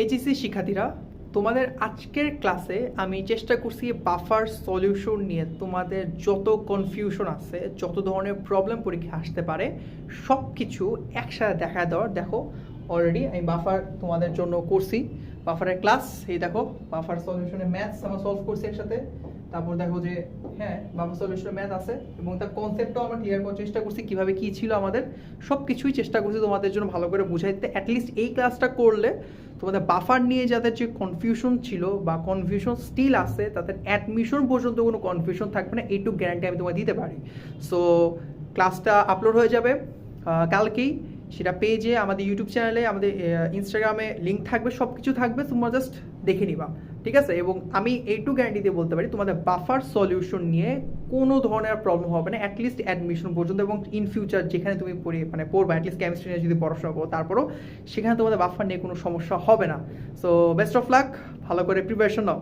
HSC শিক্ষার্থীরা, তোমাদের আজকের ক্লাসে আমি চেষ্টা করছি বাফার সলিউশন নিয়ে তোমাদের যত কনফিউশন আছে, যত ধরনের প্রবলেম পরীক্ষা আসতে পারে সব কিছু একসাথে দেখা দেওয়ার। দেখো অলরেডি আমি বাফার তোমাদের জন্য করছি, বাফারের ক্লাস এই দেখো, বাফার সলিউশনের ম্যাথস আমরা সলভ করছি একসাথে। তারপর দেখো যে হ্যাঁ বাফার সলিউশনের ম্যাথ আছে এবং তার কনসেপ্টটাও আমরা ক্লিয়ার করার চেষ্টা করছি, কীভাবে কী ছিল আমাদের সব কিছুই চেষ্টা করছি তোমাদের জন্য ভালো করে বুঝাইতে। অ্যাটলিস্ট এই ক্লাসটা করলে তোমাদের বাফার নিয়ে যাদের যে কনফিউশন ছিল বা কনফিউশন স্টিল আছে, তাদের অ্যাডমিশন পর্যন্ত কোনো কনফিউশন থাকবে না, এইটুকু গ্যারান্টি আমি তোমায় দিতে পারি। সো ক্লাসটা আপলোড হয়ে যাবে কালকেই, সেটা পেজে, আমাদের ইউটিউব চ্যানেলে, আমাদের ইনস্টাগ্রামে লিঙ্ক থাকবে, সব কিছু থাকবে, তোমরা জাস্ট দেখে নিবা, ঠিক আছে? এবং আমি এইটুকু গ্যারান্টি দিয়ে বলতে পারি তোমাদের বাফার সলিউশন নিয়ে কোনো ধরনের প্রবলেম হবে না, অ্যাটলিস্ট অ্যাডমিশন পর্যন্ত। এবং ইন ফিউচার যেখানে তুমি পড়বা, অ্যাটলিস্ট কেমিস্ট্রি নিয়ে যদি পড়াশোনা করো, তারপরও সেখানে তোমাদের বাফার নিয়ে কোনো সমস্যা হবে না। সো বেস্ট অফ লাক, ভালো করে প্রিপারেশন নাও।